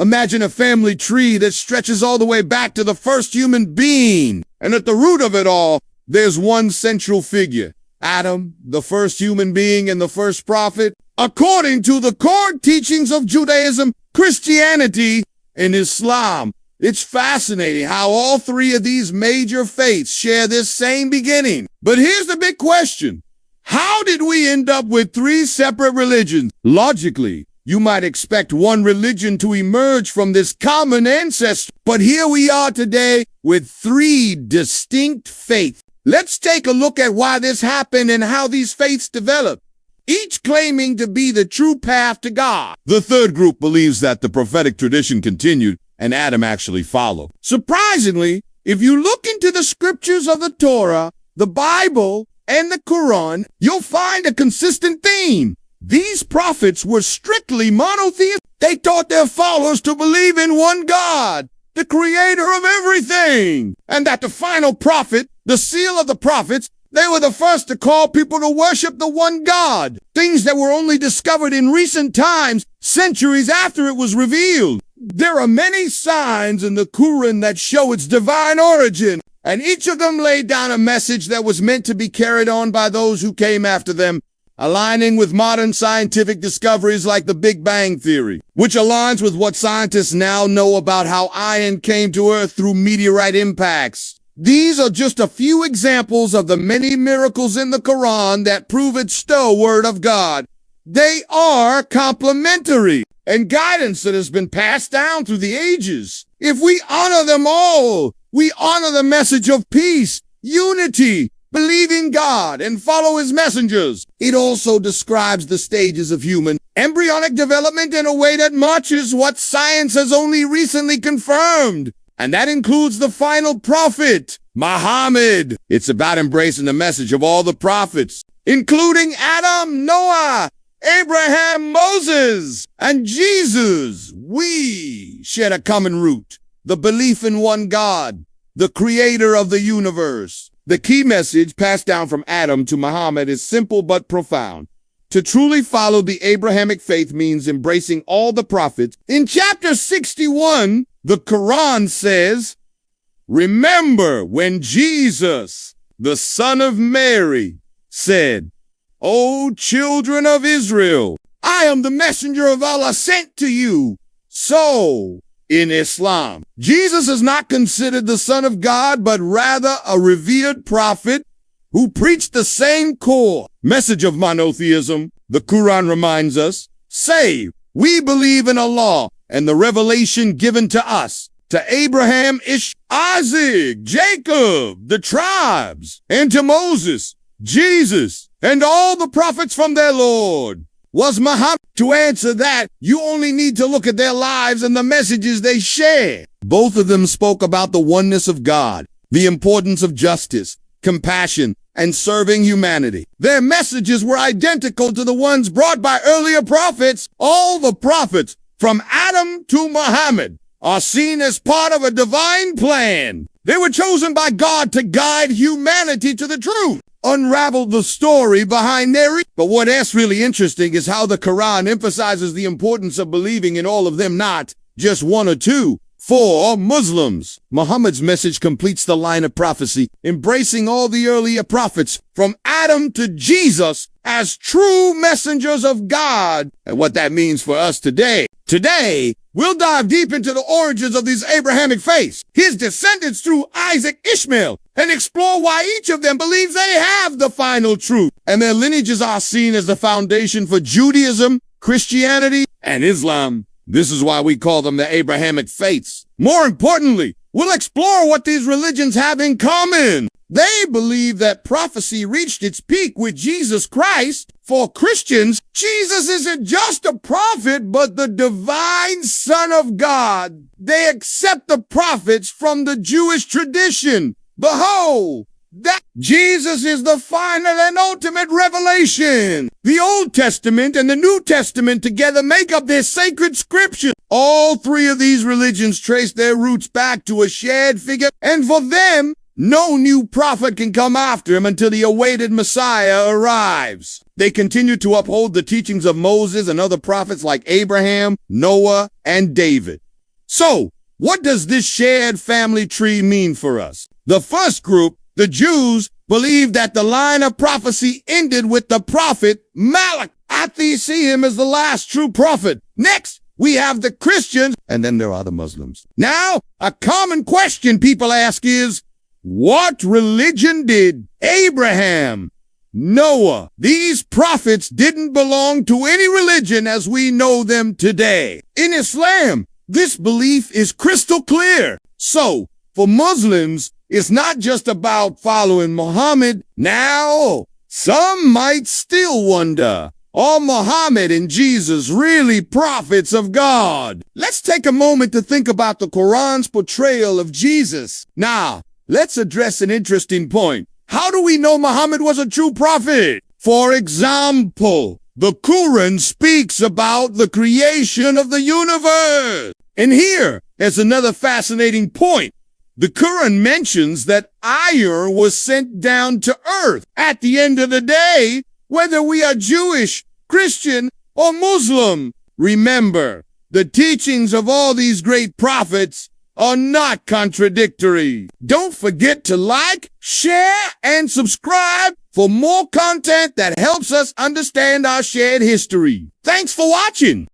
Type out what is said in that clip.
Imagine a family tree that stretches all the way back to the first human being. And at the root of it all, there's one central figure, Adam, the first human being and the first prophet. According to the core teachings of Judaism, Christianity, and Islam, it's fascinating how all three of these major faiths share this same beginning. But here's the big question. How did we end up with three separate religions? Logically, you might expect one religion to emerge from this common ancestor. But here we are today with three distinct faiths. Let's take a look at why this happened and how these faiths developed, each claiming to be the true path to God. The third group believes that the prophetic tradition continued and Adam actually followed. Surprisingly, if you look into the scriptures of the Torah, the Bible, and the Quran, you'll find a consistent theme. These prophets were strictly monotheists. They taught their followers to believe in one God, the creator of everything, and that the final prophet, the seal of the prophets, they were the first to call people to worship the one God, things that were only discovered in recent times, centuries after it was revealed. There are many signs in the Quran that show its divine origin, and each of them laid down a message that was meant to be carried on by those who came after them, aligning with modern scientific discoveries like the Big Bang Theory, which aligns with what scientists now know about how iron came to Earth through meteorite impacts. These are just a few examples of the many miracles in the Quran that prove it's still Word of God. They are complementary and guidance that has been passed down through the ages. If we honor them all, we honor the message of peace, unity, believe in God, and follow his messengers. It also describes the stages of human embryonic development in a way that matches what science has only recently confirmed. And that includes the final prophet, Muhammad. It's about embracing the message of all the prophets, including Adam, Noah, Abraham, Moses, and Jesus. We share a common root, the belief in one God, the creator of the universe. The key message passed down from Adam to Muhammad is simple but profound. To truly follow the Abrahamic faith means embracing all the prophets. In chapter 61, the Quran says, "Remember when Jesus, the son of Mary, said, 'O children of Israel, I am the messenger of Allah sent to you.' So, in Islam, Jesus is not considered the Son of God, but rather a revered prophet who preached the same core message of monotheism. The Quran reminds us, say, we believe in Allah and the revelation given to us, to Abraham, Isaac, Jacob, the tribes, and to Moses, Jesus, and all the prophets from their Lord. Was Muhammad? To answer that, you only need to look at their lives and the messages they share. Both of them spoke about the oneness of God, the importance of justice, compassion, and serving humanity. Their messages were identical to the ones brought by earlier prophets. All the prophets, from Adam to Muhammad, are seen as part of a divine plan. They were chosen by God to guide humanity to the truth, unravel the story behind their. But what's really interesting is how the Quran emphasizes the importance of believing in all of them, not just one or two. For Muslims, Muhammad's message completes the line of prophecy, embracing all the earlier prophets from Adam to Jesus as true messengers of God, and what that means for us today. Today, we'll dive deep into the origins of these Abrahamic faiths, his descendants through Isaac, Ishmael, and explore why each of them believes they have the final truth, and their lineages are seen as the foundation for Judaism, Christianity, and Islam. This is why we call them the Abrahamic faiths. More importantly, we'll explore what these religions have in common. They believe that prophecy reached its peak with Jesus Christ. For Christians, Jesus isn't just a prophet, but the divine Son of God. They accept the prophets from the Jewish tradition. Behold, that Jesus is the final and ultimate revelation. The Old Testament and the New Testament together make up their sacred scripture. All three of these religions trace their roots back to a shared figure, and for them, no new prophet can come after him until the awaited Messiah arrives. They continue to uphold the teachings of Moses and other prophets like Abraham, Noah, and David. So, what does this shared family tree mean for us? The first group, the Jews, believed that the line of prophecy ended with the prophet Malachi. They see him as the last true prophet. Next, we have the Christians, and then there are the Muslims. Now, a common question people ask is, what religion did Abraham, Noah, these prophets didn't belong to any religion as we know them today? In Islam, this belief is crystal clear. So, for Muslims, it's not just about following Muhammad. Now, some might still wonder, are Muhammad and Jesus really prophets of God? Let's take a moment to think about the Quran's portrayal of Jesus. Now, let's address an interesting point. How do we know Muhammad was a true prophet? For example, the Quran speaks about the creation of the universe. And here is another fascinating point. The Quran mentions that iron was sent down to earth. At the end of the day, whether we are Jewish, Christian, or Muslim, remember, the teachings of all these great prophets are not contradictory. Don't forget to like, share, and subscribe for more content that helps us understand our shared history. Thanks for watching.